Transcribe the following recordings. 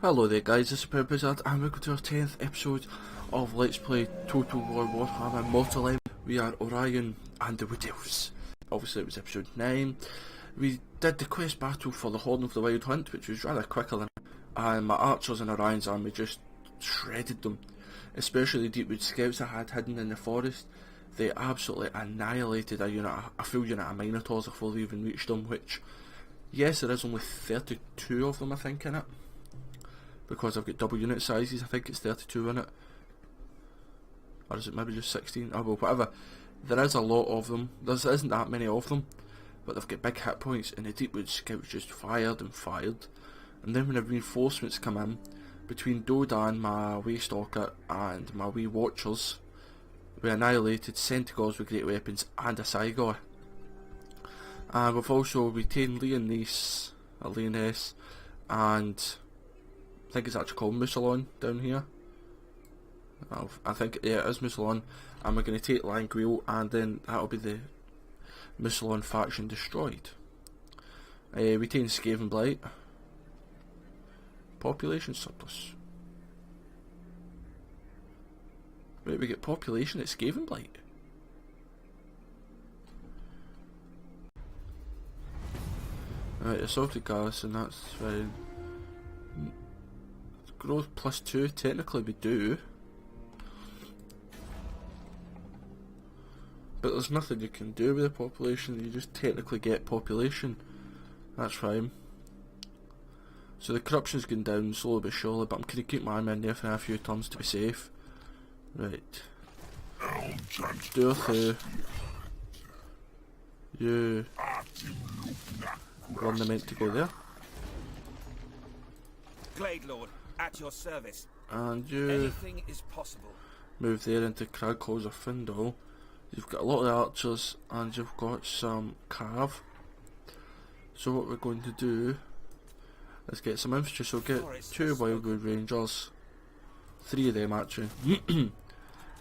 Hello there guys, this is ProudPidgezard and welcome to our 10th episode of Let's Play Total War Warhammer Mortal Enemy. We are Orion and the Wood Elves. Obviously it was episode 9. We did the quest battle for the Horn of the Wild Hunt, which was rather quicker than, and my archers and Orion's army just shredded them. Especially the Deepwood scouts I had hidden in the forest. They absolutely annihilated a full unit of Minotaurs before they even reached them, which, yes, there is only 32 of them I think in it. Because I've got double unit sizes, I think it's 32 in it. Or is it maybe just 16? Oh well, whatever. There is a lot of them. There isn't that many of them. But they've got big hit points, and the Deepwood scouts just fired and fired. And then when the reinforcements come in, between Dodan, my wee stalker, and my wee watchers, we annihilated Centaurs with great weapons and a Cygor. And we've also retained Leoness, and I think it's actually called Mousillon down here. I think, yeah, it is Mousillon. And we're going to take Languille, and then that'll be the Mousillon faction destroyed. Retain Skaven Blight. Population surplus. Wait, we get population at Skaven Blight. Right, assaulted garrison, that's fine. Growth +2, technically we do. But there's nothing you can do with the population, you just technically get population. That's fine. So the corruption's going down slowly but surely, but I'm going to keep my army in there for a few turns to be safe. Right. Durthu. You weren't meant to go there. Glade Lord, at your service. And you anything is possible. Move there into Cragclaws or Findle. You've got a lot of archers and you've got some cav. So what we're going to do is get some infantry. So get 2 Wildwood Rangers, 3 of them actually,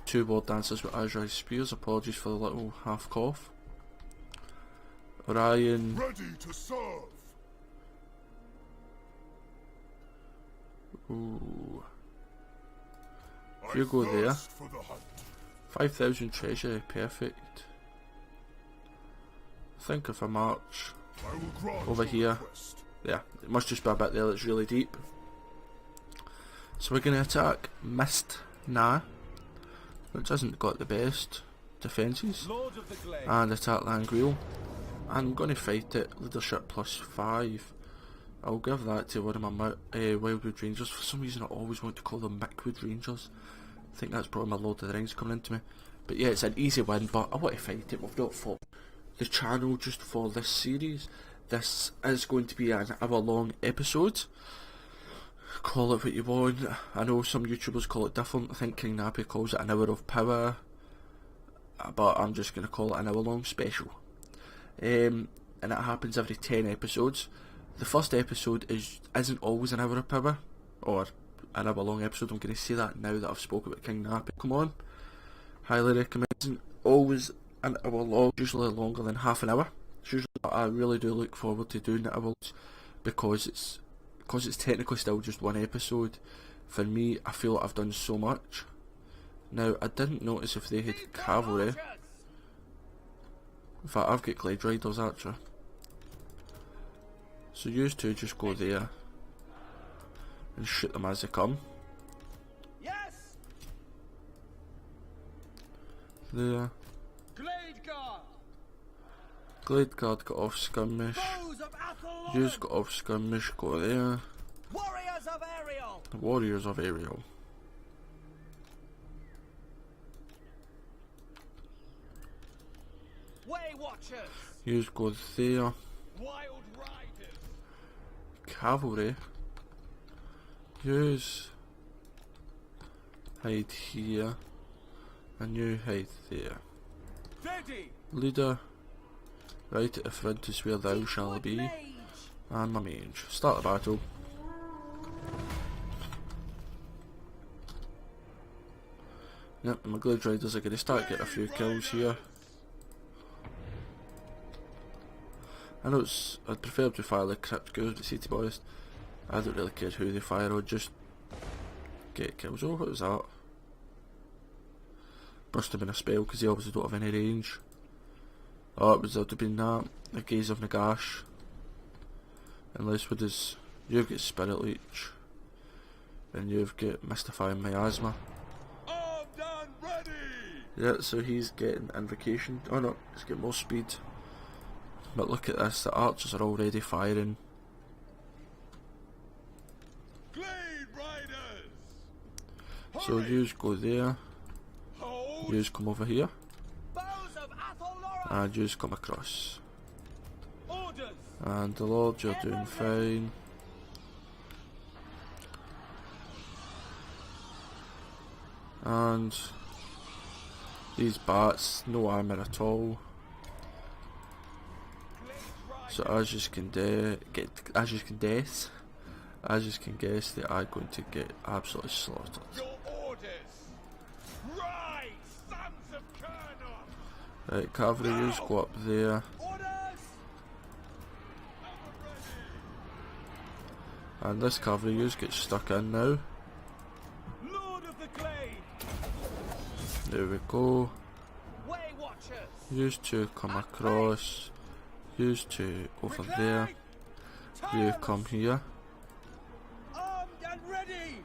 2 War Dancers with Azure Spears. Apologies for the little half cough. Orion. Ready to serve. Ooh. If you go there, 5,000 treasure, perfect. I think if I march over here, yeah, it must just be a bit there that's really deep. So we're going to attack Mist Na, which hasn't got the best defences, and attack Languille. I'm going to fight it, leadership +5. I'll give that to one of my Wildwood Rangers. For some reason I always want to call them Mickwood Rangers. I think that's probably my Lord of the Rings coming into me. But yeah, it's an easy win, but I want to fight it. We've not fought the channel just for this series. This is going to be an hour-long episode. Call it what you want. I know some YouTubers call it different. I think King Nappy calls it an hour of power. But I'm just going to call it an hour-long special. And it happens every 10 episodes. The first episode isn't always an hour of power, or an hour long episode. I'm going to say that now that I've spoken about King Nappy. Come on, highly recommend. Isn't always an hour long, usually longer than half an hour. It's usually, I really do look forward to doing it hours because it's technically still just one episode. For me, I feel like I've done so much. Now I didn't notice if they had cavalry. In fact, I've got Glade Riders actually. So you two just go there and shoot them as they come. Yes. There. Glade Guard got off skirmish. You's got off skirmish, go there. Warriors of Ariel. The Warriors of Ariel. Way Watchers. You's go there. Wild Riders. Cavalry. Use hide here, and you hide there. Ready. Leader, right at the front is where thou shalt be, and my mage. Start the battle. Yep, my Glade Riders are going to start getting a few kills here. I know I'd prefer to fire like Crypt Goose, but see, to be honest, I don't really care who they fire on, just get kills. Oh, what was that? Must have been a spell because they obviously don't have any range. Oh, it would have been that. The Gaze of Nagash. Unless what is, you've got Spirit Leech. And you've got Mystifying Miasma. Armed and ready! Yeah, so he's getting Invocation. Oh no, he's getting more speed. But look at this, the archers are already firing. Glade Riders! So yous go there, Hold! yous come over here, Bows of Atholora! and yous come across. Orders! And the Lord, you're doing fine. And these bats, no armour at all. So as you can guess, they are going to get absolutely slaughtered. Your orders! Rise, sons of Kernoth! Right, cavalry, yous go up there, Orders! and this cavalry yous get stuck in now. Lord of the Glade! There we go. Way Watchers! Yous two come across. Yous two over there. You come here. Armed and ready!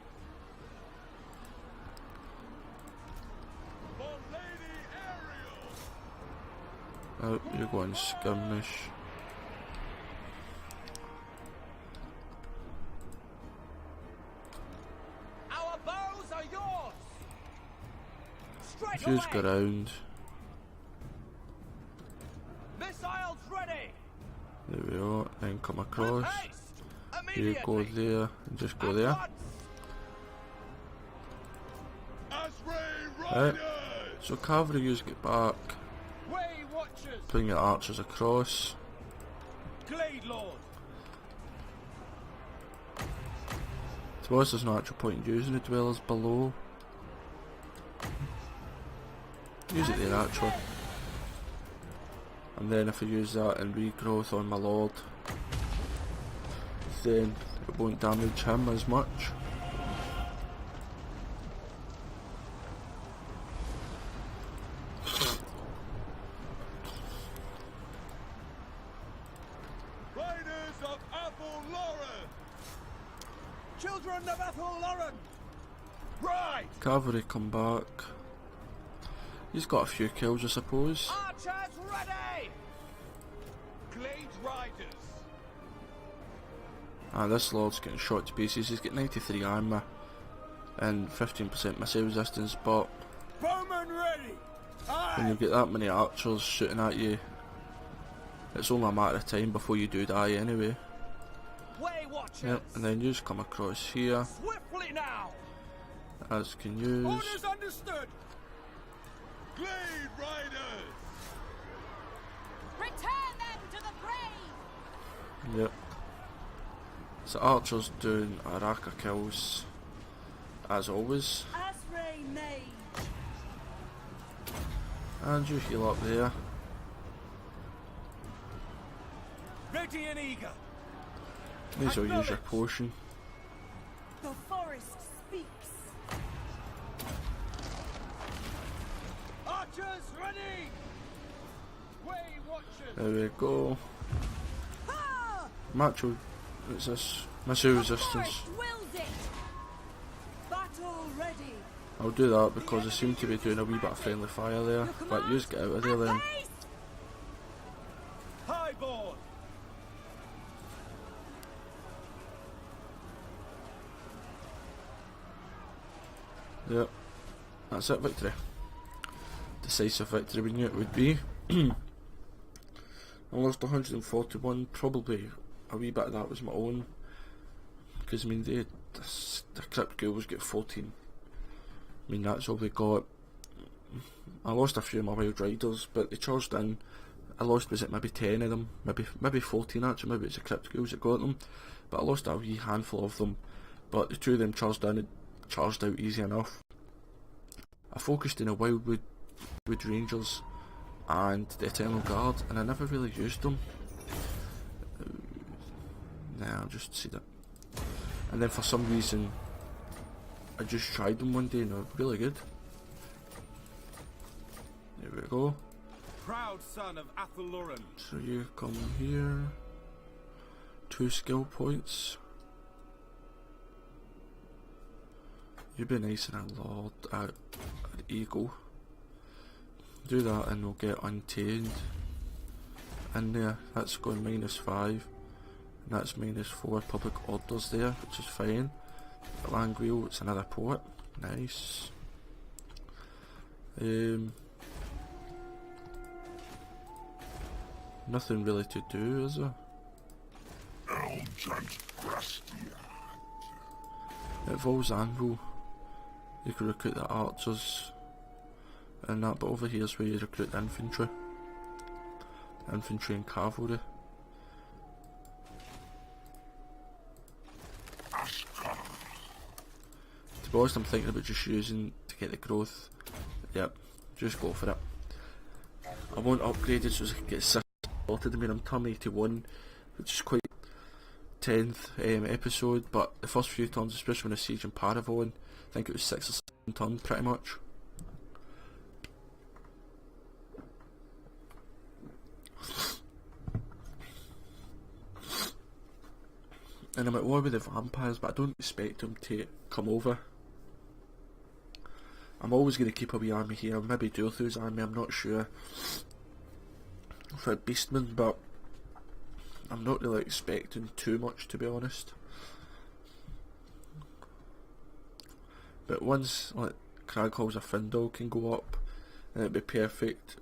For Lady Ariel! Oh, you're going skirmish. Our bows are yours! Straight Yous away! go round. Missiles ready! There we are. Then come across. Haste! You go Immediately! there and just go there. Right. So cavalry yous get back. Way Watchers! Bring your archers across. Glade Lord! To be honest, there's no actual point in using the dwellers below. Use it there actually. And then if I use that in regrowth on my lord, then it won't damage him as much. Riders of Atholora! Children of Atholora! Right! Cavalry come back. He's got a few kills I suppose. Archers ready! Glade Riders! This lord's getting shot to pieces. He's got 93 armour and 15% missile resistance, but Bowman ready! when you get that many archers shooting at you, it's only a matter of time before you do die anyway. Way Watchers! Yep, and then you just come across here, Swiftly now! as can use. Orders understood! Glade Riders! Return them to the grave! Yep. So archers doing a rack of kills, as always. Asray Mage! And you heal up there. Ready and eager! These will use your potion. The forest speaks! Archers ready! Way Watchers! There we go. Ha! Macho, what's this? Missile The resistance. forest wills it! Battle ready! I'll do that because I seem to be doing a wee bit of friendly fire there. But you just get out of there then. Haste! Highboard! Yep. That's it, victory. Decisive victory we knew it would be. I lost 141, probably a wee bit of that was my own. Because I mean, the Crypt Ghouls get 14. I mean, that's all they got. I lost a few of my Wild Riders, but they charged in. I lost, was it maybe 10 of them? Maybe 14 actually, maybe it's the Crypt Ghouls that got them. But I lost a wee handful of them. But the two of them charged in and charged out easy enough. I focused in the Wildwood Rangers and the Eternal Guard, and I never really used them. Nah, I'll just see that. And then for some reason, I just tried them one day and they're really good. There we go. Proud son of Ulthuan. So you come here. 2 skill points. You'd be nice and a lord at an eagle. Do that and we'll get Untamed in there. That's going -5. And that's -4 public orders there, which is fine. Langwheel, it's another port. Nice. Nothing really to do, is there? It involves anvil. You can recruit the archers and that, but over here is where you recruit the infantry. Infantry and cavalry. To be honest, I'm thinking about just using to get the growth. Yep, just go for it. I won't upgrade it so I can get 6 sorted. I mean, I'm turn 81, which is quite 10th episode, but the first few turns, especially when I siege in Paravon, I think it was 6 or 7 turns pretty much. And I'm at war with the vampires, but I don't expect them to come over. I'm always going to keep a wee army here, maybe Ulthuan's army, I'm not sure, for Beastmen, but I'm not really expecting too much, to be honest. But once like Craghalls or Findle can go up, then it'd be perfect.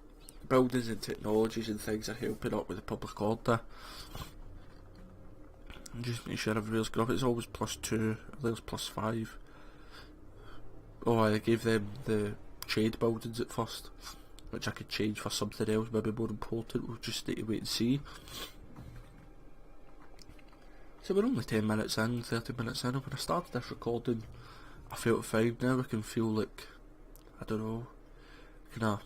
Buildings and technologies and things are helping up with the public order. And just make sure everywhere's good up. It's always +2, there's +5. Oh, I gave them the trade buildings at first, which I could change for something else, maybe more important. We'll just need to wait and see. So we're only 10 minutes in, 30 minutes in. When I started this recording, I felt fine. Now I can feel like, I don't know, kinda,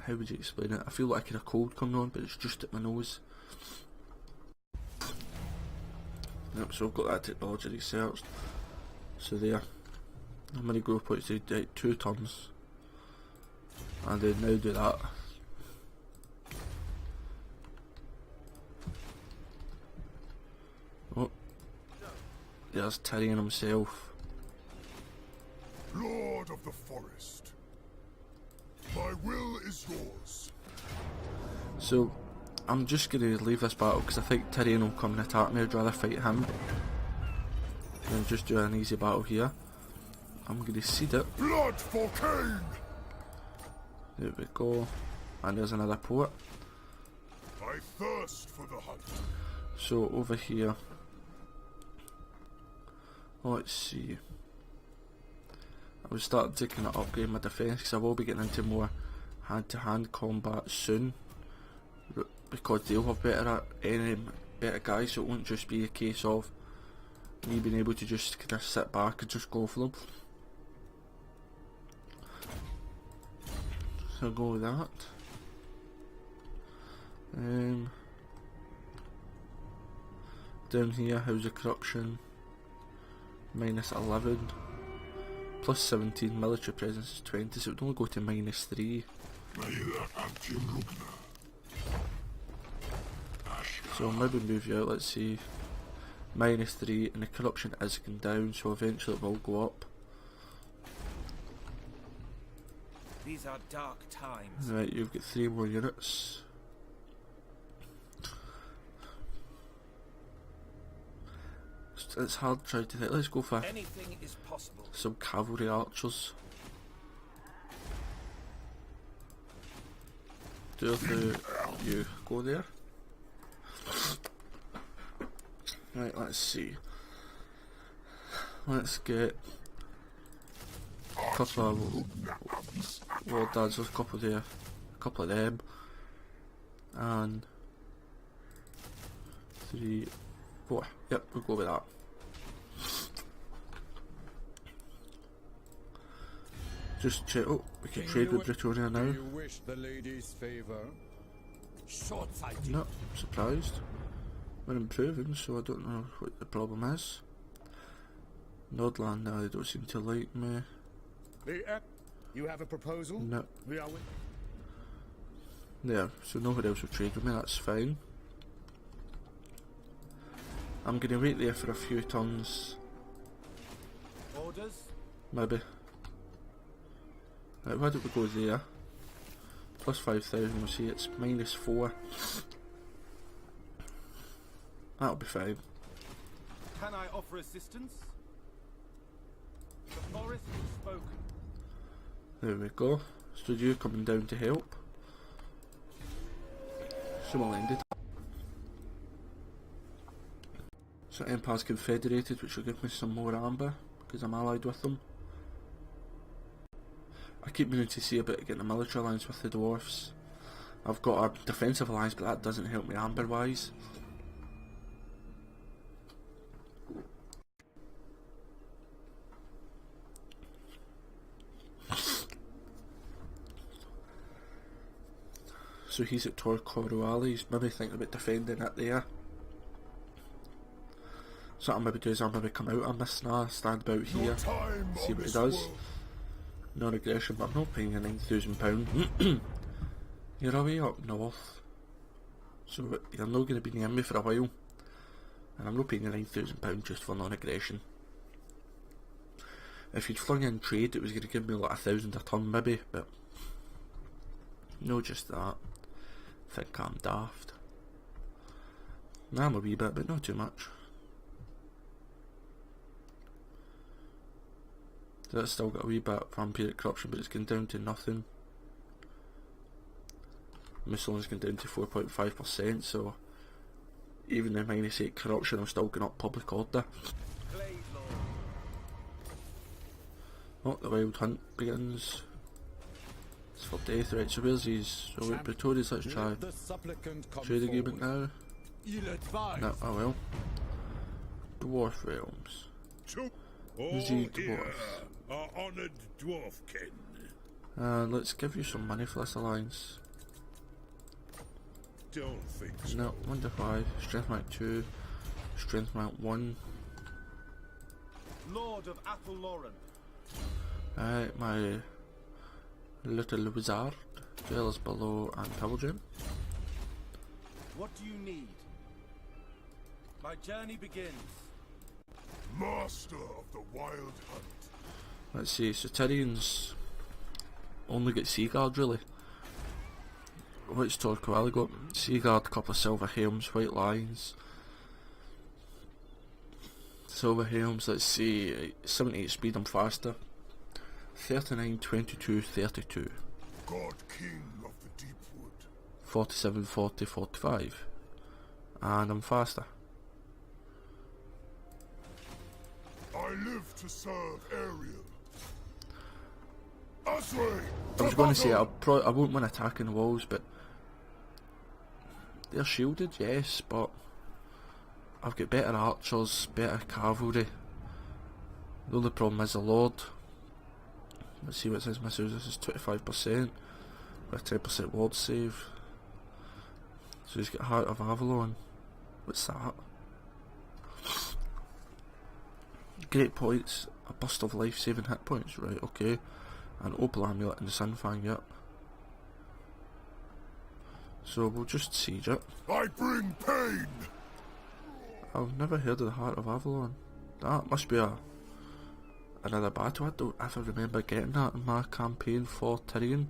how would you explain it? I feel like I had a cold coming on, but it's just at my nose. Yep, so I've got that technology researched. So there. How many growth points do you 2 turns? And then now do that. Oh, there's Tyrion himself. Lord of the forest, my will is yours. So, I'm just going to leave this battle because I think Tyrion will come and attack me. I'd rather fight him than just do an easy battle here. I'm going to seed it. Blood for Cain! There we go. And there's another port. I thirst for the hunt. So over here, let's see. I was starting to kind of upgrade my defence because I will be getting into more hand-to-hand combat soon, because they'll have better guys, so it won't just be a case of me being able to just kind of sit back and just go for them. So I'll go with that. Down here, House of Corruption, -11, +17, military presence is 20, so it would only go to -3. So I'll maybe move you out, let's see, -3, and the corruption is going down, so eventually it will go up. These are dark times. Right, you've got 3 more units. It's hard trying to think. Let's go for Anything is possible. some cavalry archers. You go there. Right, let's see. Let's get a couple of Lord Dancers, a couple there, a couple of them, and 3, 4. Yep, we'll go with that. Just check. Oh, we can trade with Britonia now. You wish the lady's favor? No, surprised. We're improving, so I don't know what the problem is. Nordland, no, they don't seem to like me. You have a proposal? No. We are with. There, so nobody else will trade with me, that's fine. I'm gonna wait there for a few turns. Orders? Maybe. Right, why don't we go there? Plus 5,000, we'll see it's -4. That'll be fine. Can I offer assistance? The forest has spoken. There we go. So you coming down to help? Someone ended. So Empire's Confederated, which will give me some more amber, because I'm allied with them. I keep meaning to see about getting a military alliance with the dwarfs. I've got a defensive alliance, but that doesn't help me amber wise. So he's at Torquato, he's maybe thinking about defending it there. So what I maybe do is I'll maybe come out on this now, stand about here, see what he does. Non-aggression, but I'm not paying you £9,000. You're away up north, so you're not going to be near me for a while, and I'm not paying you £9,000 just for non-aggression. If you'd flung in trade, it was going to give me like 1,000 a ton maybe, but no, just that. I think I'm daft. Nah, I'm a wee bit, but not too much. That's still got a wee bit of vampiric corruption, but it's going down to nothing. Musoline's going down to 4.5%, so even the -8 corruption, I'm still going up public order. Oh, the wild hunt begins. It's for death, right? So where's these? So wait, Praetorius, let's try. Trade agreement now. No, oh well. Dwarf realms. The dwarfs. Our honoured dwarfkin. Let's give you some money for this alliance. Don't think so. No, 1 to 5, strength rank 2, strength rank 1. Lord of Athelloren. My little wizard, Jailers below and Pilgrim. What do you need? My journey begins. Master of the wild hunt. Let's see, so Tyrion's only got Seaguard really. What's Torquato got? Seaguard, couple of silver helms, white lions. Silver helms, let's see, 78 speed, I'm faster. 39, 22, 32. God King of the Deep Wood. 47, 40, 45. And I'm faster. I live to serve Ariel. Asway! I was going to say I won't win attacking the walls, but they're shielded, yes, but I've got better archers, better cavalry. The only problem is the Lord. Let's see what it says missiles. This is 25% with 10% ward save. So he's got Heart of Avalon. What's that? Great points, a burst of life saving hit points, right, okay. An Opal Amulet and the Sunfang, yep. So we'll just siege it. I bring pain! I've never heard of the Heart of Avalon. That must be another battle. I don't ever remember getting that in my campaign for Tyrion.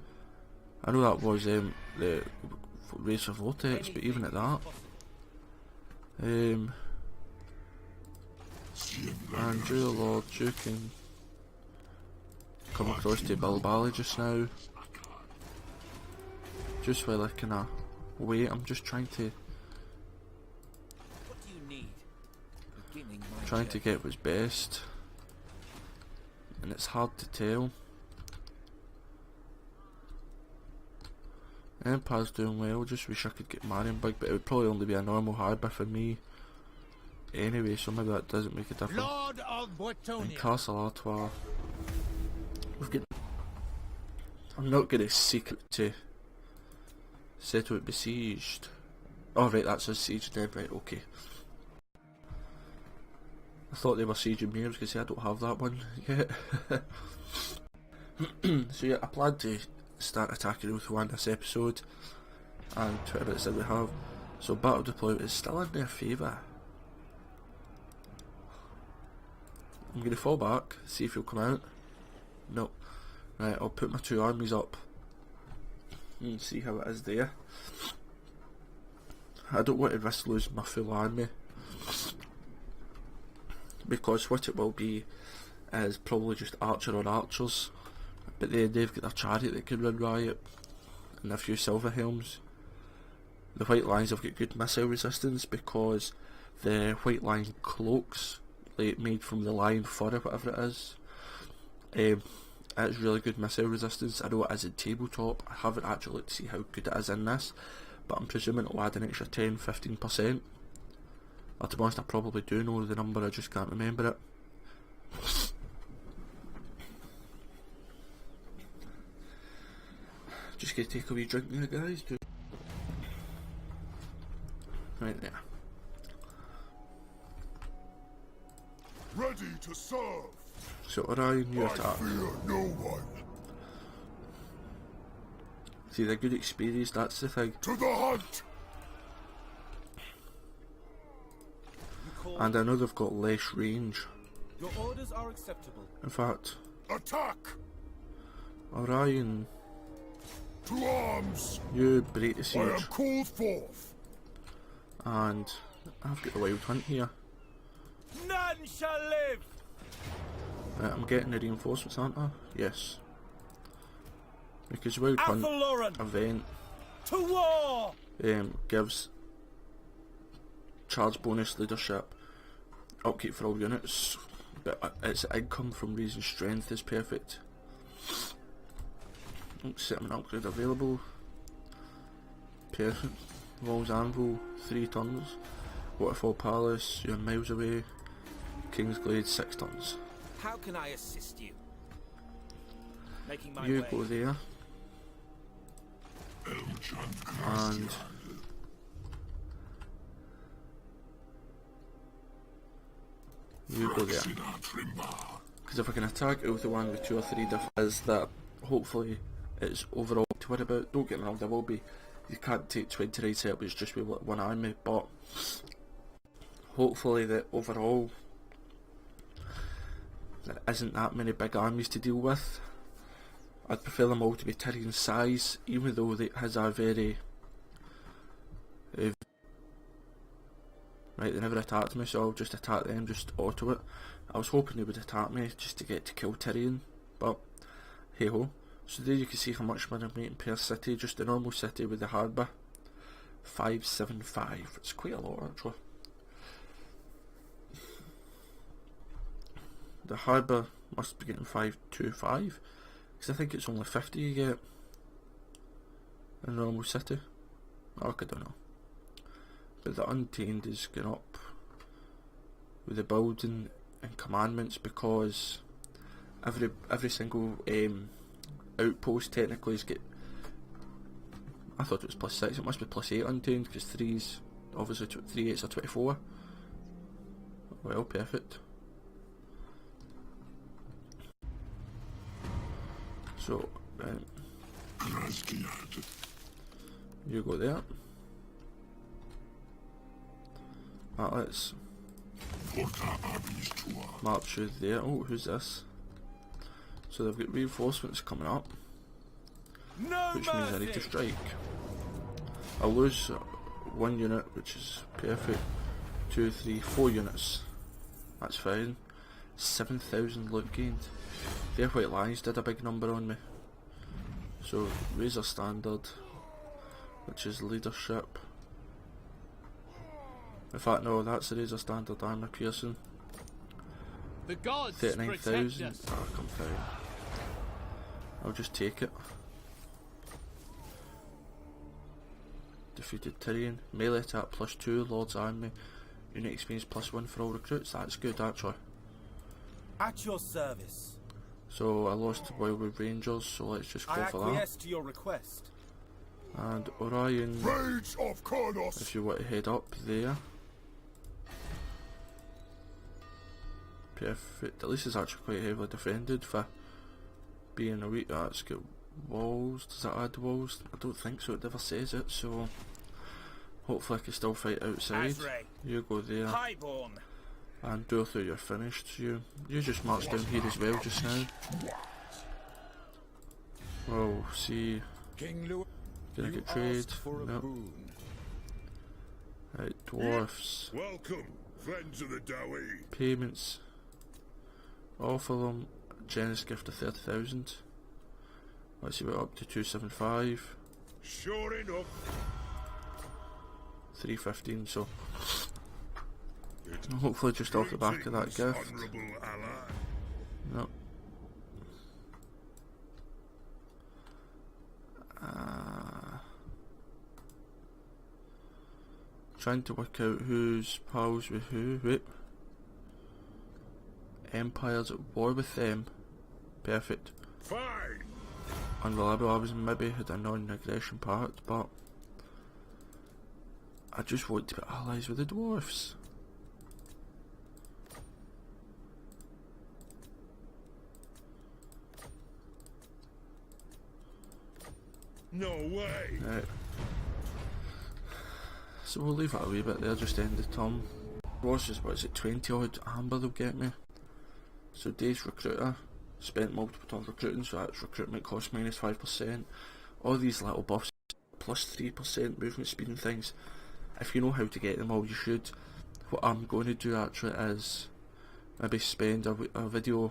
I know that was the Race of Vortex, but even at that. Andrew Lord, you can come across to Bilbali just now. Just while I can wait, I'm just trying to What do you need? Beginning my trying to journey. get what's best, and it's hard to tell. Empire's doing well, just wish I could get Marienburg, but it would probably only be a normal harbor for me anyway, so maybe that doesn't make a difference. Lord of And Botonia. Castle Artois, we've got. I'm not going to seek it to settle it besieged. Oh right, that's a siege then, right, okay. I thought they were sieging me, I was going to say I don't have that one yet. So yeah, I plan to start attacking Ulthuan this episode, and 20 minutes that we have. So battle deployment is still in their favour. I'm going to fall back, see if he'll come out. No. Right, I'll put my 2 armies up and see how it is there. I don't want to risk losing my full army, because what it will be is probably just archer or archers, but then they've got their chariot that can run riot and a few silver helms. The white lines have got good missile resistance because the white line cloaks, like made from the lion fur or whatever it is, it's really good missile resistance. I know it is in tabletop, I haven't actually looked to see how good it is in this, but I'm presuming it'll add an extra 10-15%. Or to be honest, I probably do know the number, I just can't remember it. Just gonna take a wee drink there, guys. Right there. Ready to serve. So Orion, you I attack. fear no one. See, they're good experience, that's the thing. To the hunt. And I know they've got less range. Your orders are acceptable. In fact, Attack. Orion, To arms. you break the I siege. am called forth. And I've got the wild hunt here. None shall live! Right, I'm getting the reinforcements, aren't I? Yes. Because wild hunt Ulthuan, event to war! gives charge bonus, leadership, upkeep for all units, but its income from raising strength is perfect. Settlement upgrade available. Perfect. Walls Anvil, 3 tons. Waterfall Palace, you're miles away. King's Glade, 6 tons. How can I assist you? Making my You way. go there. And you go there. Because if I can attack Ulthuan with 2 or 3 is that hopefully it's overall to worry about. Don't get me wrong, there will be, you can't take 20 raids out, it's just with 1 army, but hopefully that overall there isn't that many big armies to deal with. I'd prefer them all to be Tyrion's size, even though they has a very right, they never attacked me, so I'll just attack them, just auto it. I was hoping they would attack me just to get to kill Tyrion, but hey ho. So there you can see how much money I'm making per city, just a normal city with the harbour. 575, it's quite a lot actually. The harbour must be getting 525, because I think it's only 50 you get in a normal city. I don't know. But the Untamed is going up with the building and commandments, because every single outpost technically is get. I thought it was +6, it must be +8 Untamed, because 3's obviously 3 8s are 24. Well, perfect. So, you go there. Let's march through there. Oh, who's this? So they've got reinforcements coming up, No which means I need to mercy! strike. I'll lose 1 unit, which is perfect. 2, 3, 4 units. That's fine. 7,000 loot gained. Their white lines did a big number on me. So Razor Standard, which is leadership. In fact, no, that's the Razor Standard armor piercing. The gods 39,000. protect us. Ah, come down. I'll just take it. Defeated Tyrion. Melee attack +2, Lord's Army. Unit experience +1 for all recruits. That's good actually. At your service. So I lost to Wildwood Rangers, so let's just go I for that. acquiesce to your request. And Orion, Rage of Kurnos. if you want to head up there. Perfect. At least it's actually quite heavily defended for being a weak. That's got walls. Does that add walls? I don't think so, it never says it, so hopefully I can still fight outside. Azray, You go there. Highborn. And do through you're finished. You just march down here as well just now. We'll see. King Louis, Can I you get trade? asked for a No. boon. Right, dwarfs. Welcome, friends of the Dowie. Payments. Offer them a generous gift of 30,000. Let's see, we're up to 275. Sure enough. 315, so hopefully just off the back of that gift. Honorable ally. No. Trying to work out who's pals with who. Wait. Empire's at war with them. Perfect. Fine. Unreliable. I was maybe had a non-aggression part, but I just want to be allies with the dwarfs. No way. Right. So we'll leave it a wee bit there, just end the turn. Was just, what is it, 20 odd amber they'll get me. So Dave's recruiter, spent multiple turns recruiting, so that's recruitment cost minus 5%. All these little buffs, plus 3% movement speed and things. If you know how to get them all, you should. What I'm going to do actually is maybe spend a video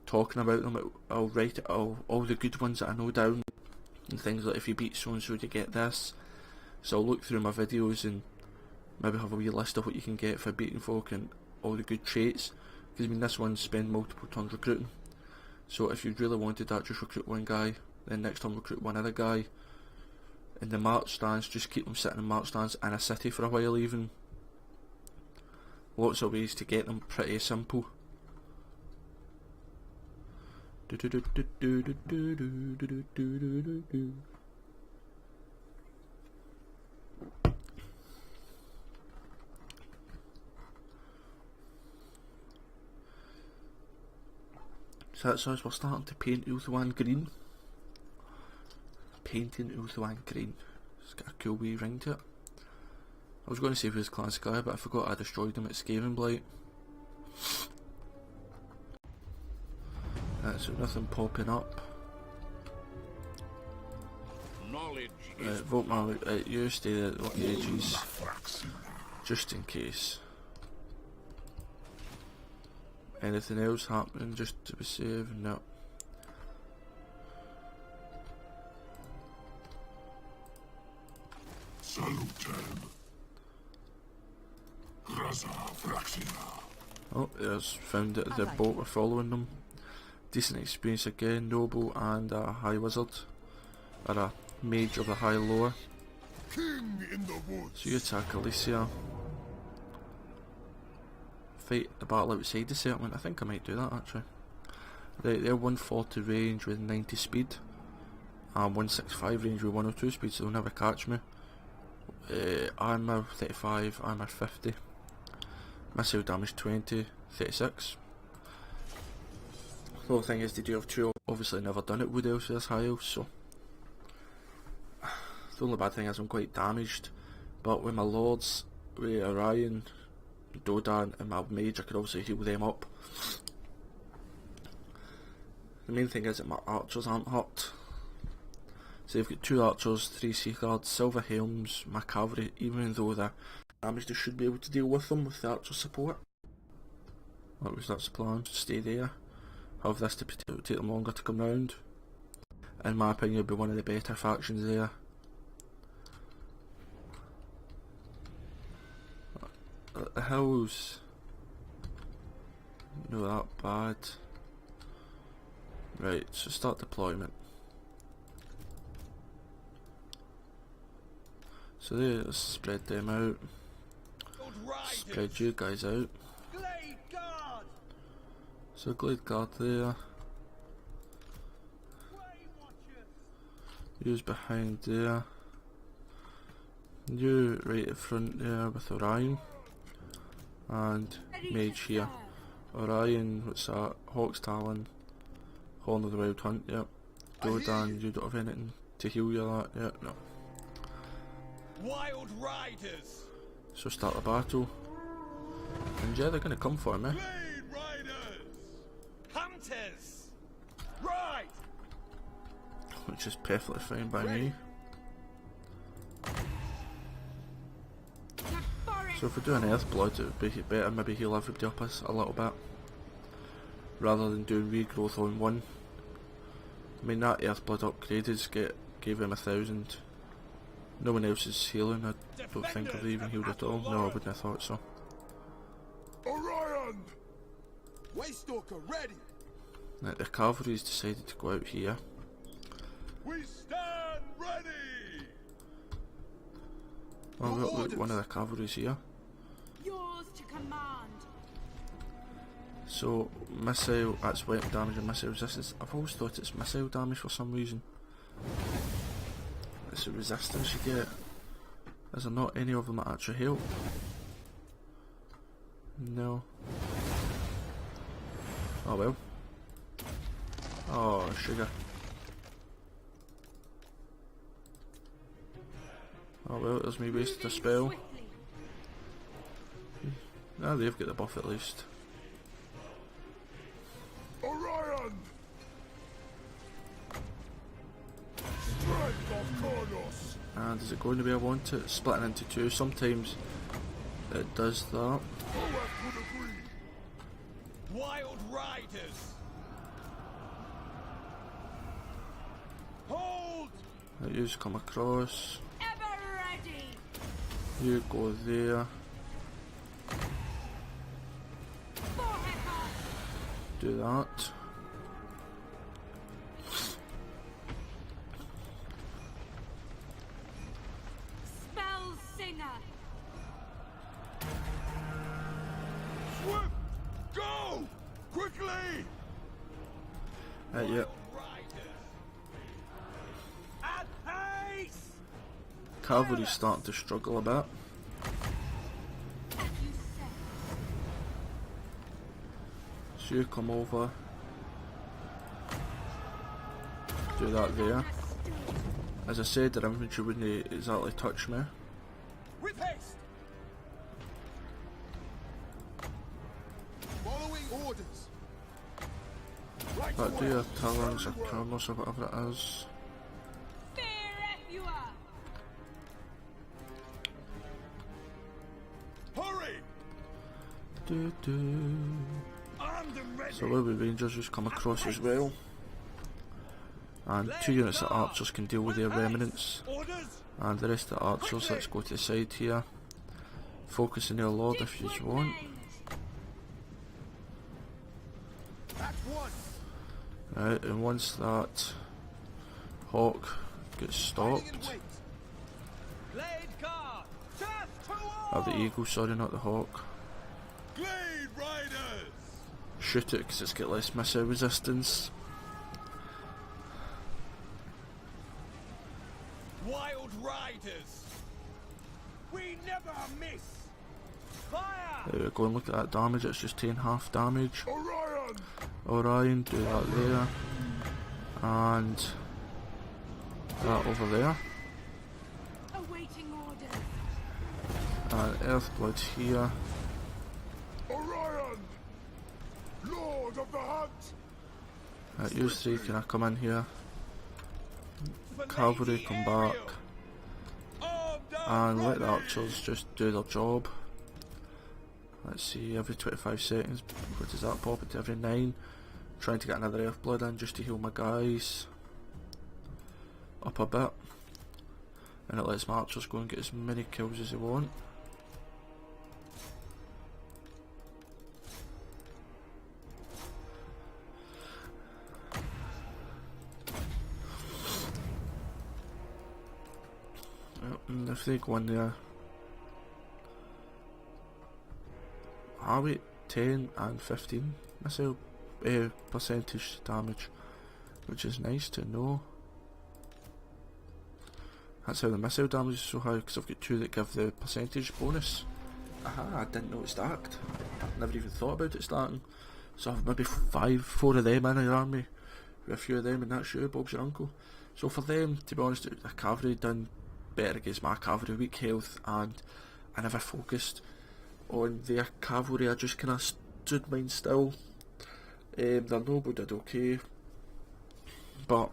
talking about them. I'll write it all the good ones that I know down, and things like if you beat so and so you get this. So I'll look through my videos and maybe have a wee list of what you can get for beating folk and all the good traits. Because I mean, this one spend multiple turns recruiting. So if you really wanted that, just recruit one guy, then next time recruit one other guy. In the march stance, just keep them sitting in march stance in a city for a while even. Lots of ways to get them, pretty simple. So that's us, we're starting to paint Ulthuan green. Painting Ulthuan green. It's got a cool wee ring to it. I was going to say if it was classic guy, but I forgot I destroyed him at Skaven Blight. So nothing popping up. Knowledge Vote my you stay there at the edges, just in case. Anything else happening just to be safe? No. Salutem. Raza Fraxina. Oh, there's found that the boat were following them. Decent experience again, noble and a high wizard, or a mage of the high lower. King in the woods. So you attack Alicia. Fight the battle outside the settlement. I think I might do that actually. They're 140 range with 90 speed. I'm 165 range with 102 speed, so they'll never catch me. Armour 35, armour 50. Missile damage 20, 36. The whole thing is they do have two, obviously never done it wood elves with this high elf, so the only bad thing is I'm quite damaged, but with my lords, with Orion, Dodan and my mage, I could obviously heal them up. The main thing is that my archers aren't hurt. So they've got 2 archers, 3 sea guards, silver helms, my cavalry, even though they're damaged, they should be able to deal with them with the archer support. That was that's the plan, stay there. Have this to take them longer to come round. In my opinion, it'll be one of the better factions there. The hills, no that bad. Right, so start deployment. So there, let's spread them out. Spread you guys out. Glade Guard! So Glade Guard there. You's behind there. You right at front there with Orion. And Mage here. Orion, what's that? Hawk's Talon, Horn of the Wild Hunt, yep. Dodan, you don't have anything to heal you that, yep, no. Wild riders! So start the battle. And yeah, they're gonna come for me. Blade riders! Hunters! Right! Which is perfectly fine by me. So if we do an Earthblood, it would be better maybe heal everybody up a little bit, rather than doing regrowth on one. I mean, that Earthblood upgraded gave him 1,000. No one else is healing. I don't think I've even healed at all. No, I wouldn't have thought so. Orion! Waystalker ready. Right, the cavalry's decided to go out here. We stand ready! Oh look, one of the cavalry's here. Yours to command. So, missile, that's weapon damage and missile resistance. I've always thought it's missile damage for some reason. It's the resistance you get. Is there not any of them that actually help? No. Oh well. Oh, sugar. Oh well, there's me wasted a spell. Ah, they've got the buff at least. Orion! Strength of Kronos! And is it going to be I want it? Splitting into two. Sometimes it does that. Who could agree? Wild riders! Hold! You just come across. Ever ready. You go there. Do that. Spell singer. Swift! Go! Quickly! Yep. Riders! At pace! Cavalry's starting to struggle a bit. As you say. So you come over. Do that there. As I said, their infantry wouldn't exactly touch me. With haste! Following orders. Right But do away. your talons or Kronos or whatever it is. Fear Efua. Hurry! Armed and ready! So Lily Rangers just come across as well. And 2 units of archers can deal with their remnants. Orders! And the rest of the archers, let's go to the side here. Focus on their lord if you want. At one. Right, and once that hawk gets stopped, Fighting in wait. Blade guard! Death to all! the eagle, sorry, not the hawk. Blade riders! Shoot it because it's got less missile resistance. Wild riders! We never miss! Fire! There we go, and look at that damage, it's just taking half damage. Orion! Orion, do that there. And that over there. Awaiting orders. And Earthblood here. Orion! Lord of the Hunt! You three, can I come in here? Cavalry, come back. And let the archers just do their job. Let's see, every 25 seconds, what does that pop it to? Every 9. Trying to get another Earthblood in just to heal my guys up a bit. And it lets my archers go and get as many kills as they want. And if they go in there, are we 10 and 15 missile percentage damage, which is nice to know. That's how the missile damage is so high, because I've got 2 that give the percentage bonus. Aha, I didn't know it stacked. never even thought about it starting. So I've maybe 4 of them in the army, with a few of them, and that's you, Bob's your uncle. So for them, to be honest, the cavalry done better against my cavalry, weak health, and I never focused on their cavalry. I just kind of stood mine still. Their noble did okay, but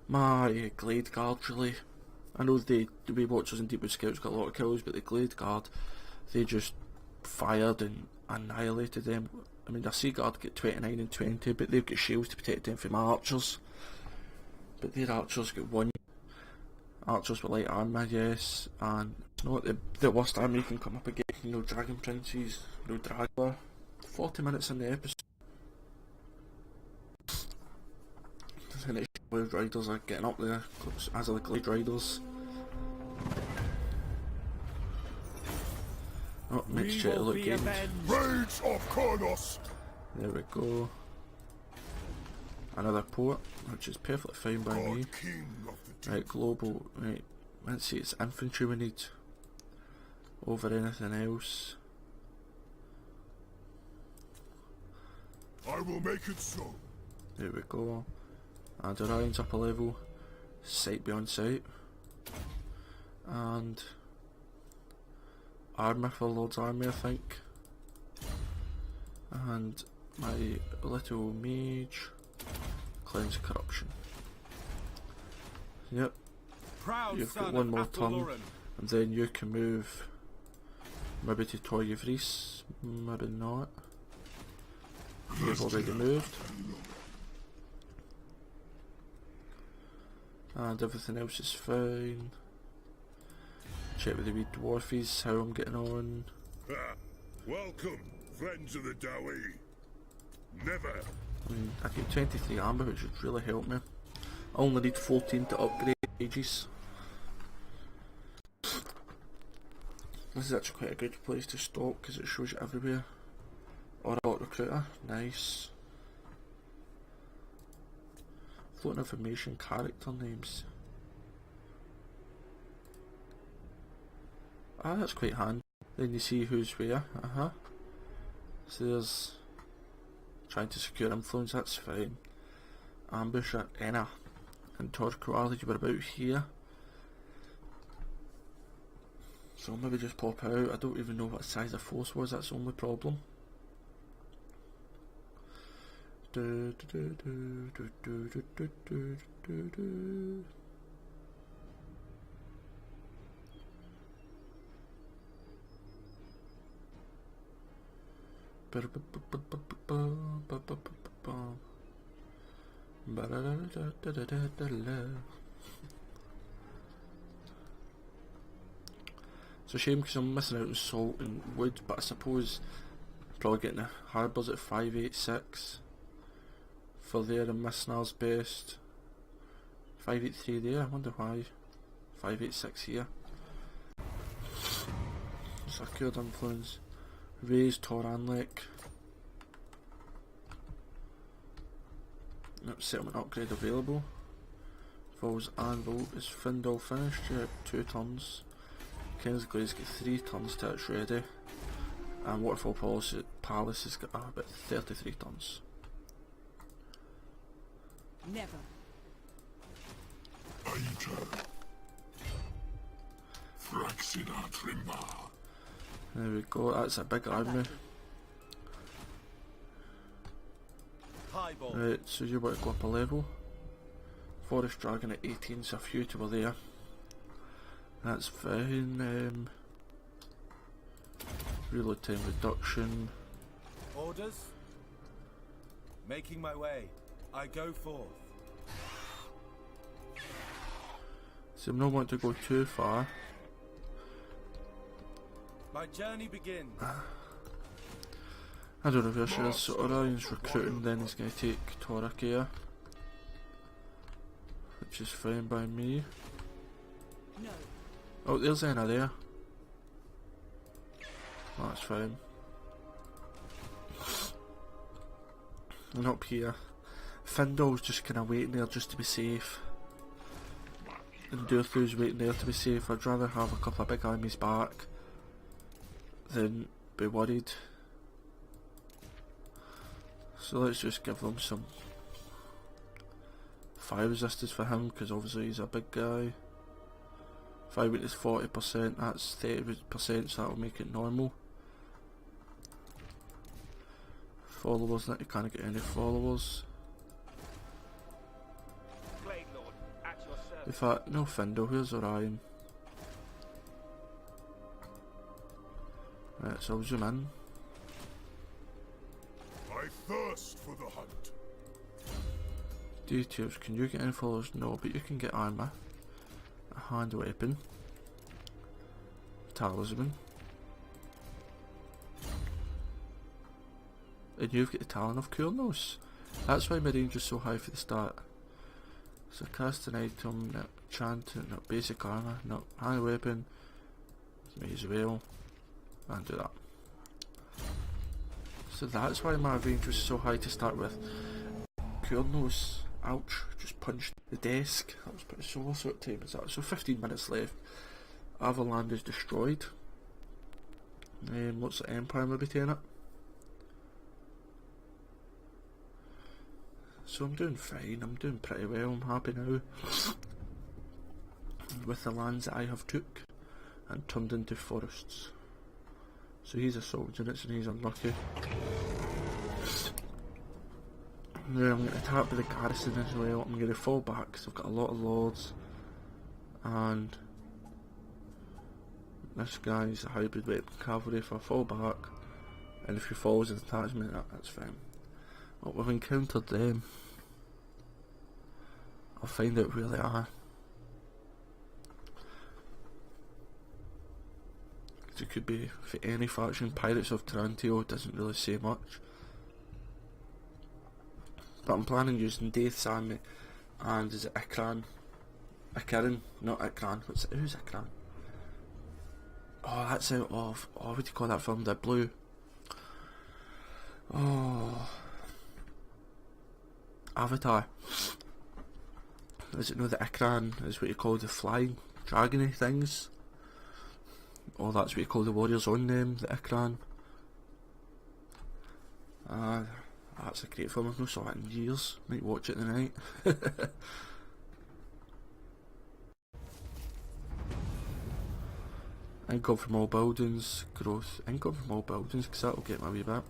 my Glade Guard really, I know the Way Watchers and Deepwood Scouts got a lot of kills, but the Glade Guard, they just fired and annihilated them. I mean, the Sea Guard get 29 and 20, but they've got shields to protect them from my archers. But their archers got 1. Archers with light armour, yes, and it's not the worst army you can come up against. No Dragon Princes, no Dragula. 40 minutes in the episode. The next Glade Riders are getting up there, as are the Glade Riders. Oh, makes Chet look good. Rage of Kronos! There we go. Another port, which is perfectly fine by me. King of the Right, global, right, let's see, it's infantry we need over anything else. I will make it so. There we go. And Orion's up a level, sight beyond sight. And armour for Lord's Army, I think. And my little mage, cleanse corruption. Yep, Proud you've got son one of more turn, Ulthuan. and then you can move maybe to Toy of Reese, maybe not. You've already moved. And everything else is fine. Check with the wee dwarfies how I'm getting on. Welcome, friends of the Dowie. Never. I mean, I get 23 amber, which would really help me. I only need 14 to upgrade ages. This is actually quite a good place to stop because it shows you everywhere. Or a recruiter, nice. Floating information, character names. Ah, that's quite handy. Then you see who's where, So there's trying to secure influence, that's fine. Ambusher, Enna, and Torquay, you were about here. So maybe just pop out. I don't even know what size the force was, that's the only problem. It's a shame because I'm missing out on salt and wood, but I suppose I'm probably getting the harbours at 586 for there and Missnar's best. 583 there, I wonder why. 586 here. Secured influence. Raise Toranlek. Nope, settlement upgrade available. Falls Anvil. Is Findle finished yet? 2 turns. Kingsglaive's got 3 turns till it's ready. And Waterfall Palace has got about 33 turns. Never. Aita. Fraxina Trimba. There we go, that's a big army. Highball. Right, so you want to go up a level. Forest Dragon at 18, so a few to were there. That's fine. Reload time reduction. Orders? Making my way. I go forth. So I'm not wanting to go too far. My journey begins. I don't know if you're sure, so Orion's recruiting, then he's going to take Torakia. Which is fine by me. No. Oh, there's Enna there. Oh, that's fine. And up here, Findle's just kind of waiting there just to be safe. And Durthu's waiting there to be safe. I'd rather have a couple of big armies back than be worried. So let's just give them some fire resistance for him, because obviously he's a big guy. Fire rate is 40%, that's 30%, so that'll make it normal. Followers, that you can't get any followers. Blade Lord, at your service. In fact, no Findle, where's Orion? Right, so I'll zoom in. I thirst for the hunt. Details, can you get any followers? No, but you can get armour, a hand weapon, talisman, and you've got the talent of coolness. That's why my range is so high for the start. So cast an item, no enchant, no basic armour, no hand weapon, may as well, and do that. So that's why my range was so high to start with. Coolness, ouch, just punched the desk. That was pretty sore. So what time is that? So 15 minutes left. Avaland is destroyed. What's the Empire maybe taking it? So I'm doing fine, I'm doing pretty well, I'm happy now. With the lands that I have took and turned into forests. So he's assault units and he's unlucky. Yeah, I'm going to attack with the garrison as well. I'm going to fall back because I've got a lot of lords. And this guy's a hybrid weapon cavalry. If I fall back and if he follows the detachment, that's fine. But we've encountered them. I'll find out where they are. It could be for any faction. Pirates of Tarantio doesn't really say much. But I'm planning using Death's army and is it Ikran? Ikran, not Ikran. Who's Ikran? Oh, that's out of, what do you call that film? The Blue. Oh, Avatar. Is it no the Ikran is what you call the flying dragony things? Oh, that's what you call the warriors on them, the Ikran. That's a great film, I've not saw it in years. Might watch it tonight. Income from all buildings, growth. Income from all buildings, because that'll get my wee bit.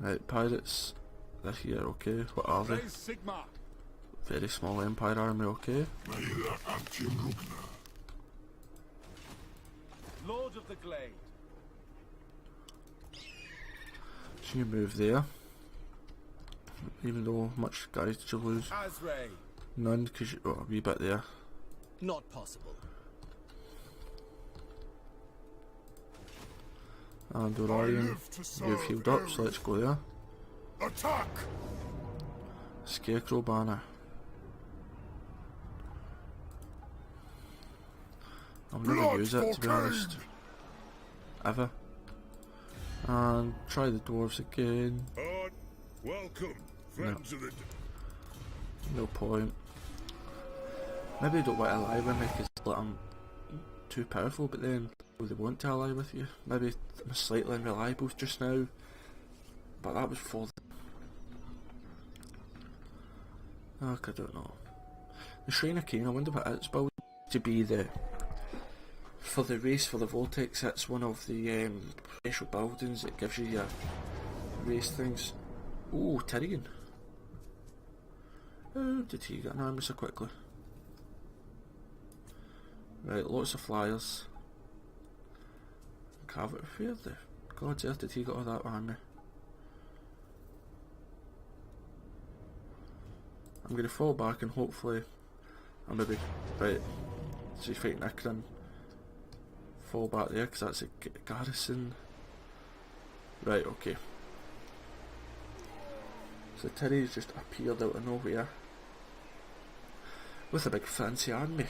Right, pirates. They're here, okay. What are they? Sigma. Very small empire army, okay. Lord of the Glade. So you move there. Even though much guys did you lose? Azray. None, because you got a wee bit there. Not possible. And Orion, you've healed up, so let's go there. Attack! Scarecrow banner. I'll never use it, to be honest. Ever. And try the dwarves again. Welcome, friends of the... No point. Maybe they don't want to ally with me because I'm too powerful, but then they want to ally with you. Maybe I'm slightly unreliable just now, but that was for I don't know. The Shrine of Cain, I wonder what it's built to be the... For the race, for the Vortex, it's one of the special buildings that gives you your race things. Ooh, Tyrion. How did he get an army so quickly? Right, lots of flyers. Cavalry, where the God's earth did he get all that army? I'm going to fall back and hopefully I'm maybe... Right, so he's fighting Ikran. Fall back there because that's a garrison. Right, okay. So Tyrion's just appeared out of nowhere with a big fancy army.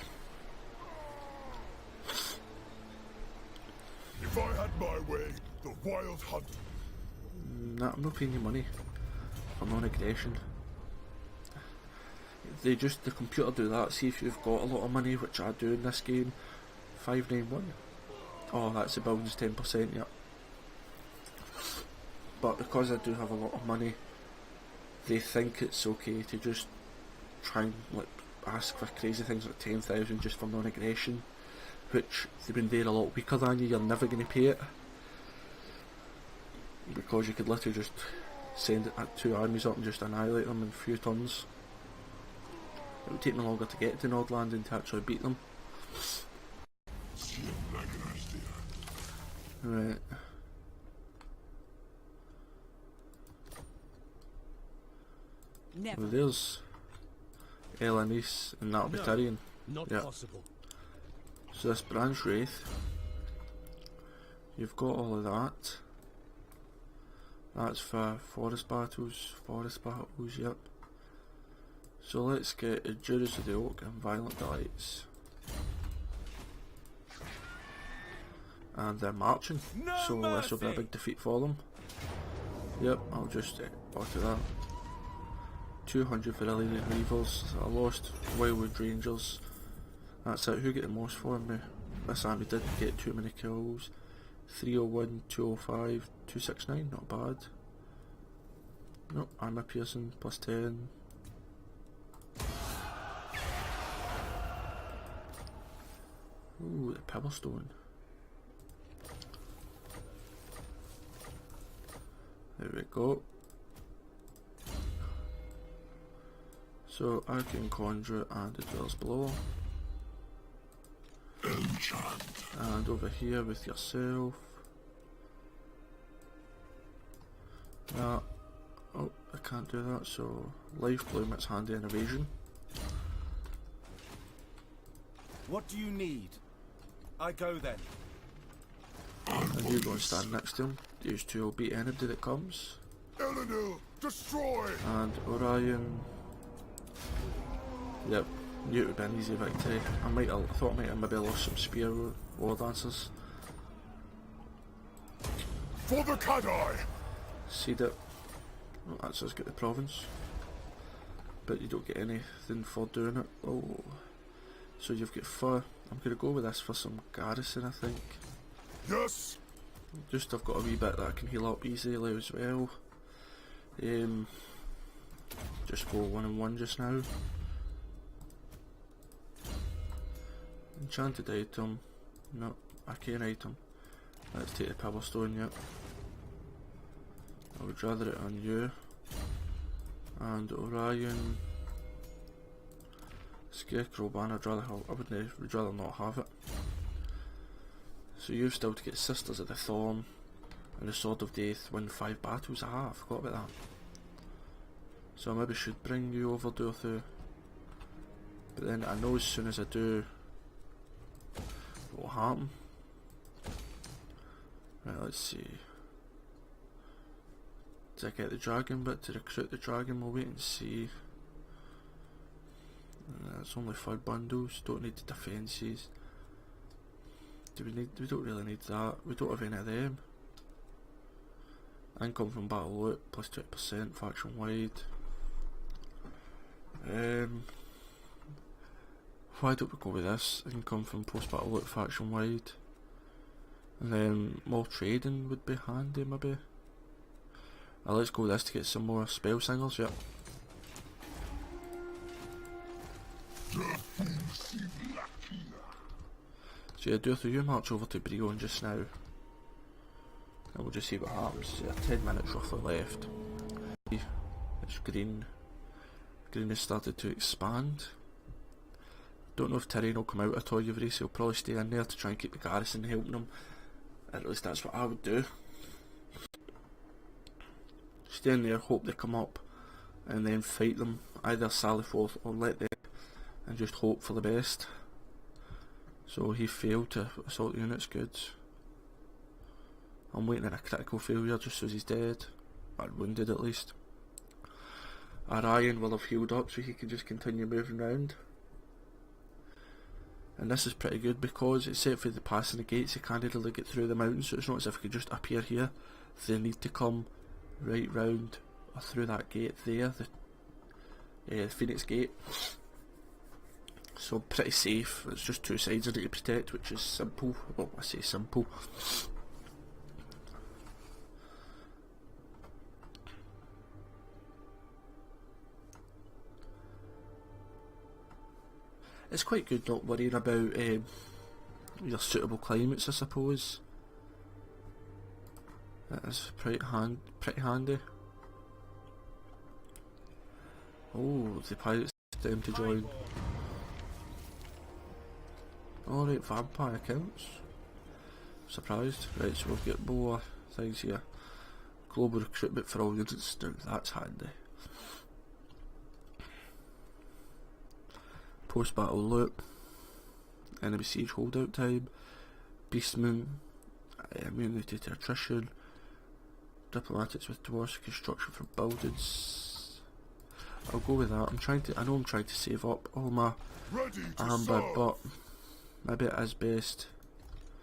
If I had my way, the wild hunt. Nah, I'm not paying you money for non-aggression. The computer do that, see if you've got a lot of money, which I do in this game. 591. Oh, that's the building's 10%, yep. but because I do have a lot of money, they think it's okay to just try and like ask for crazy things like 10,000 just for non-aggression, which when they're a lot weaker than you, you're never going to pay it, because you could literally just send 2 armies up and just annihilate them in a few turns. It would take me longer to get to Nordland than to actually beat them. Right. Never. Well, there's Elanice and that'll be Tyrion. Not Yeah. possible. So this branch wraith, you've got all of that. That's for forest battles, yep. So let's get Endurance of the Oak and Violent Delights. And they're marching, so this will be a big defeat for them. Yep, I'll just auto that. 200 for Alien Reavers. I lost Wildwood Rangers. That's it. Who get the most for me? This army didn't get too many kills. 301, 205, 269, not bad. Nope, armor piercing, plus 10. Ooh, the Pebblestone. There we go. So I can conjure and the dwells below. And over here with yourself. Oh, I can't do that, so Life Bloom, it's handy in evasion. What do you need? I go then. And you go and stand next to him. These two will beat anybody that comes. Elenil, destroy! And Orion. Yep, knew it would be an easy victory. I thought I might have maybe lost some spear war dancers. For the Kadai! Seed it. Well, that's us get the province. But you don't get anything for doing it. Oh. So you've got fur. I'm going to go with this for some garrison, I think. Yes! Just I've got a wee bit that I can heal up easily as well. Just go 1 and 1 just now. Enchanted item. No, arcane item. Let's take the Pebblestone, yep. I would rather it on you. And Orion. Scarecrow ban, would rather not have it. So you've still to get Sisters of the Thorn and the Sword of Death, win 5 battles. I forgot about that. So I maybe should bring you over, Ulthuan. But then I know as soon as I do what will happen. Right, let's see. Did I get the dragon bit to recruit the dragon? We'll wait and see. It's only 4 bundles, don't need the defences. We don't really need that. We don't have any of them. Income from battle loot plus 20% faction wide. Why don't we go with this? Income from post battle loot faction wide. And then more trading would be handy maybe. Let's go with this to get some more spell singers, yep. So yeah, Ulthuan, you march over to Brion just now. And we'll just see what happens. Yeah, 10 minutes roughly left. It's green. Green has started to expand. Don't know if Tyrion will come out at all, Yvris. He'll probably stay in there to try and keep the garrison helping him. At least that's what I would do. Stay in there, hope they come up, and then fight them. Either sally forth or let them, and just hope for the best. So he failed to assault the units, good. I'm waiting on a critical failure just so he's dead. Or wounded at least. Orion will have healed up so he can just continue moving around. And this is pretty good because except for the passing the gates he can't really get through the mountains, so it's not as if he could just appear here. They need to come right round or through that gate there, the Phoenix Gate. So pretty safe. It's just 2 sides I need to protect, which is simple. Well, I say simple. It's quite good not worrying about your suitable climates, I suppose. That is pretty handy. Oh, the pirates time to join. Alright, vampire counts. Surprised. Right, so we've got more things here. Global recruitment for all units. Now that's handy. Post battle loot. Enemy siege holdout time. Beastmen. Immunity to attrition. Diplomatics with dwarfs. Construction for buildings. I'll go with that. I know I'm trying to save up all my amber, but maybe it is best.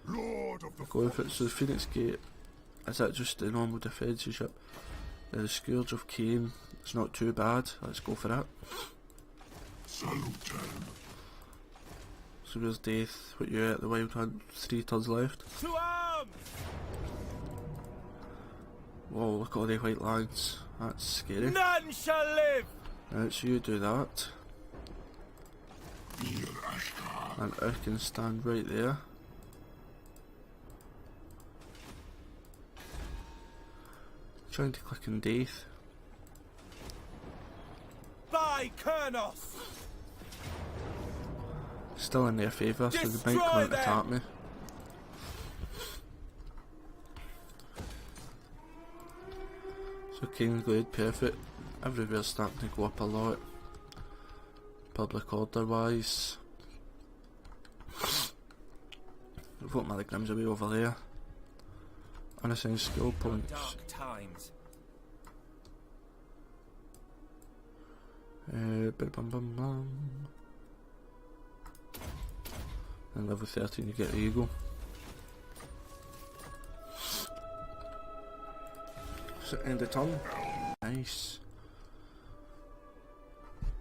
Lord of the Go with it. So the Phoenix Gate, is that just the normal defensive ship? The Scourge of Cain, it's not too bad. Let's go for that. Salutem. So where's Death? What you at the Wild Hunt? 3 turns left. To arms! Whoa, look at all the white lines. That's scary. None shall live! Right, so you do that. And I can stand right there. Trying to click on Death. By Kernos! Still in their favour, so they might come out and attack me. So King's Glade, perfect. Everywhere's starting to go up a lot. Public order wise. Vote Milligram's away over there. Unassigned skill points. Dark times. Bum bum bum. And level 13 you get the eagle. So end the turn. Nice.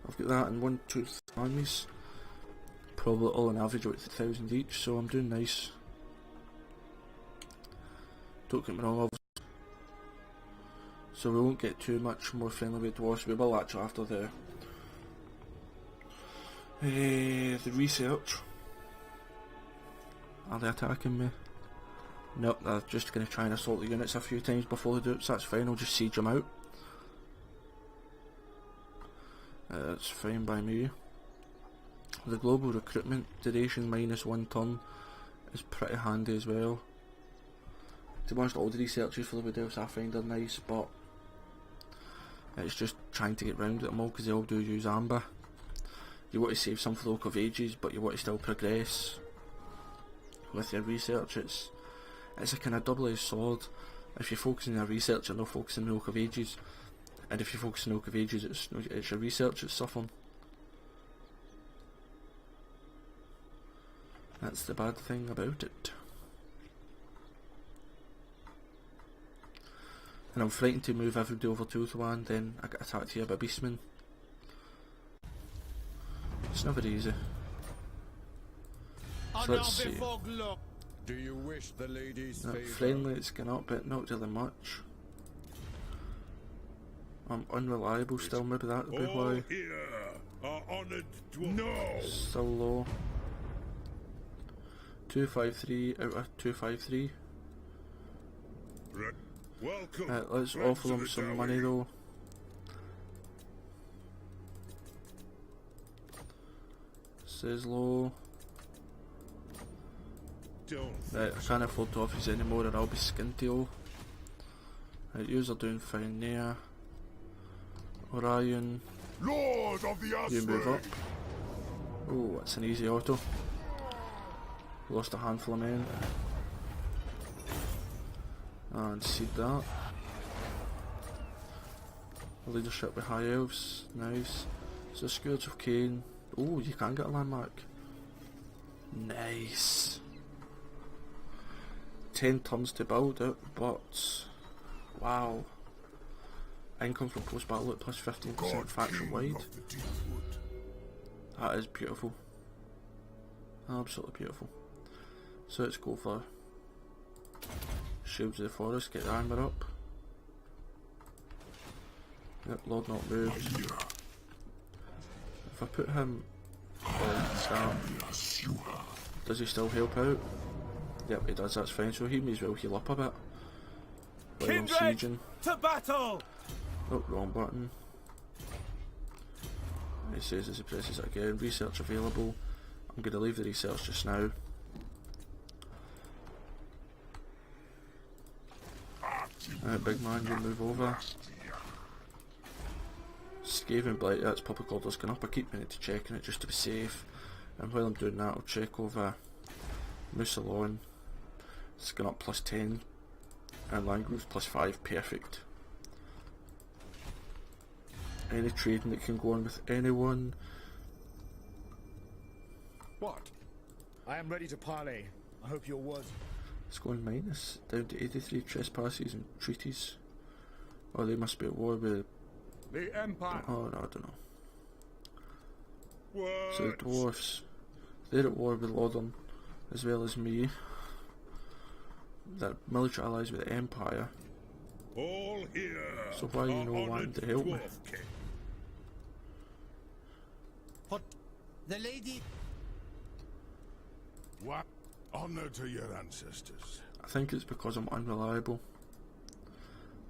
I've got that in 1, 2 armies. Probably all on average about 1,000 each, so I'm doing nice. Don't get me wrong, obviously. So we won't get too much more friendly with dwarves. We will actually after the research. Are they attacking me? Nope, they're just going to try and assault the units a few times before they do it, so that's fine. I'll just siege them out. That's fine by me. The global recruitment duration -1 turn is pretty handy as well. To be honest, all the researchers for the Wood Elves I find are nice, but it's just trying to get round at them all because they all do use amber. You want to save some for the Oak of Ages, but you want to still progress with your research. It's a kind of double-edged sword. If you focus on your research, you're not focusing on the Oak of Ages, and if you focus on the Oak of Ages, it's your research that's suffering. That's the bad thing about it. And I'm frightened to move everybody over to Ulthuan, then I get attacked here by beastmen. It's never easy. So let's see. Do you wish the ladies Friendly, it's gone up, but not really much. I'm unreliable still, maybe that would be why. Here are honored no. Still low. 253 out of 253. Welcome. Let's offer them some money though. Says low. Right, I can't afford to offer you anymore or I'll be skinty. Right, yous are doing fine there. Orion, Lord of the you move up. Oh, that's an easy auto. Lost a handful of men. And seed that. Leadership with High Elves, nice. So Scourge of Cain. Oh, you can get a landmark. Nice. 10 turns to build it, but wow. Income from post battle at plus 15% faction wide. That is beautiful. Absolutely beautiful. So let's go for Shields of the Forest, get the armour up. Yep, Lord not moves. If I put him on start. Does he still help out? Yep, he does, that's fine, so he may as well heal up a bit. While I'm Kindred sieging. to battle! Oh, wrong button. It says as he presses it again, research available. I'm going to leave the research just now. Alright, big man, you move over. Skaven Blight, that's Public Order's gone up. I keep meaning to check on it just to be safe. And while I'm doing that, I'll check over Ulthuan. It's gone up +10. And Land Growth +5, perfect. Any trading that can go on with anyone. What? I am ready to parley. I hope your words. It's going minus, down to 83 trespasses and treaties. Oh, they must be at war with... The Empire. Oh, no, I don't know. Words. So the dwarfs, they're at war with Lodern, as well as me. They're military allies with the Empire. All here. So why are you not wanting to help me? Dwarf King. What? The lady. What honor to your ancestors. I think it's because I'm unreliable.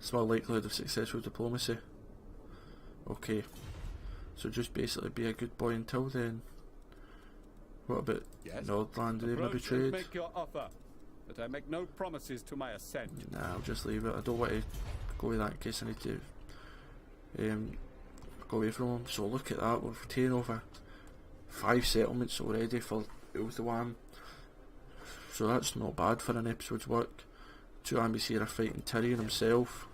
Small likelihood of successful diplomacy. Okay, so just basically be a good boy until then. What about Nordland? Do they maybe trade? Make your offer, but I make no promises to my assent. Nah, I'll just leave it. I don't want to go with that in case I need to go away from them. So look at that, we've taken over 5 settlements already for Ulthuan. So that's not bad for an episode's work. 2 armies here are fighting Tyrion himself,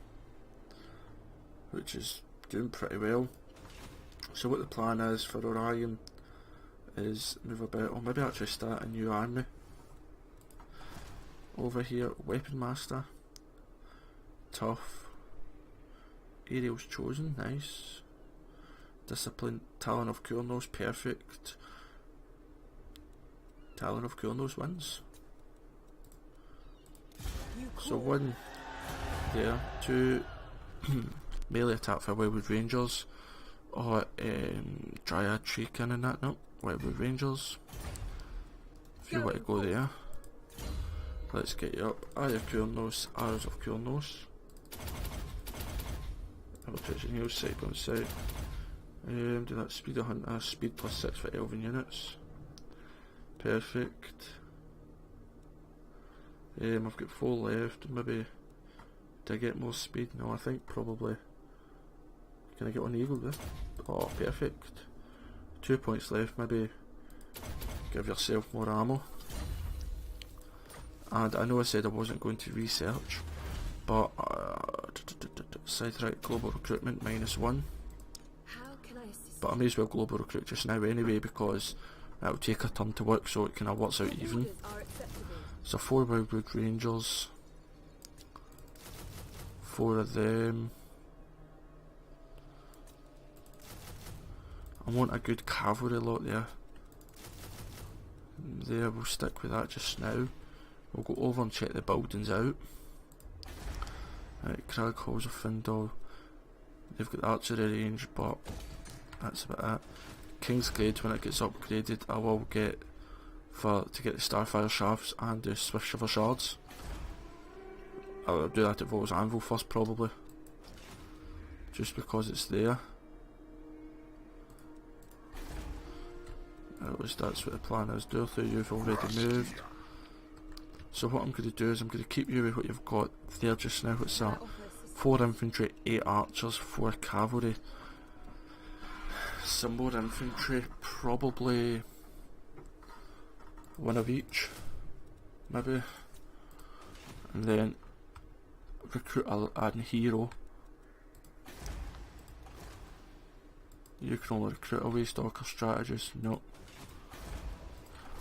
which is doing pretty well. So what the plan is for Orion is move about, or maybe actually start a new army. Over here, Weapon Master, Tough, Ariel's Chosen, nice. Discipline, Talon of Kurnos, perfect. Talon of Kurnos wins. So 1 there, 2 melee attack for Wildwood Rangers, or Dryad Shrieking and that, no, Wildwood Rangers. If you want to go there, let's get you up. Eye of Kurnos, Arrows of Kurnos. Infiltration heals, sight on sight. Do that speed of hunter, speed +6 for elven units. Perfect. I've got 4 left, maybe. Did I get more speed? No, I think probably. Can I get one eagle there? Oh, perfect. 2 points left, maybe give yourself more ammo. And I know I said I wasn't going to research, but sidetrack global recruitment -1. But I may as well global recruit just now anyway, because that'll take a turn to work, so it kind of works out even. So 4 Wildwood Rangers, 4 of them. I want a good cavalry lot there. There, we'll stick with that just now. We'll go over and check the buildings out. Right, Crag Halls of Findle. They've got the archery range, but that's about it. Kingsglade, when it gets upgraded, I will get to get the Starfire Shafts and the Swift Shiver Shards. I'll do that at Vol's Anvil first, probably, just because it's there. That's what the plan is. Dorothy, you've already moved. So what I'm going to do is I'm going to keep you with what you've got there just now. What's that? 4 infantry, 8 archers, 4 cavalry. Some more infantry, probably 1 of each, maybe. And then recruit a hero. You can only recruit a Waystalker strategist. No.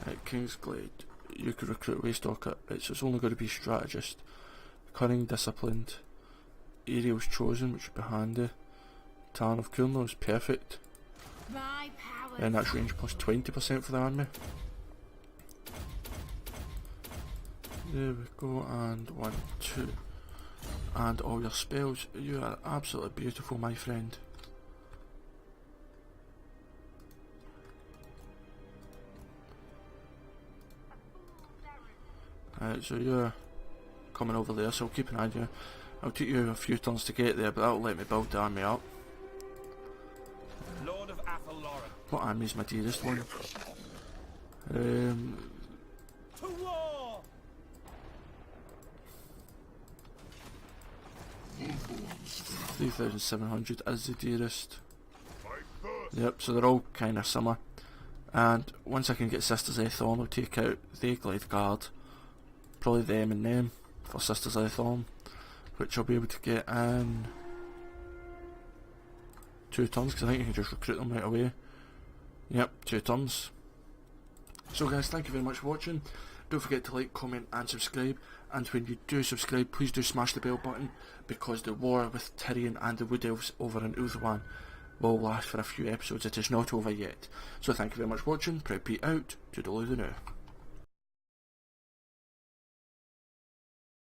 At Kingsglade, you could recruit Waystalker. It's only going to be strategist. Cunning, disciplined. Ariel's Chosen, which would be handy. Talon of Kurnos, perfect. And that's range +20% for the army. There we go, and 1, 2. And all your spells. You are absolutely beautiful, my friend. So you're coming over there, so I'll keep an eye on you. I'll take you a few turns to get there, but that'll let me build the army up. Lord of Athalora. What army's my dearest one? To war! 3,700 is the dearest. Yep, so they're all kind of similar. And once I can get Sisters Ulthuan, I'll take out the Glade Guard. Probably them and them for Sisters Ulthuan, which I'll be able to get in 2 turns, because I think you can just recruit them right away. Yep, 2 turns. So guys, thank you very much for watching. Don't forget to like, comment and subscribe, and when you do subscribe, please do smash the bell button, because the war with Tyrion and the Wood Elves over in Ulthuan will last for a few episodes. It is not over yet. So thank you very much for watching. ProudPidgezard out. Toodaloo the now.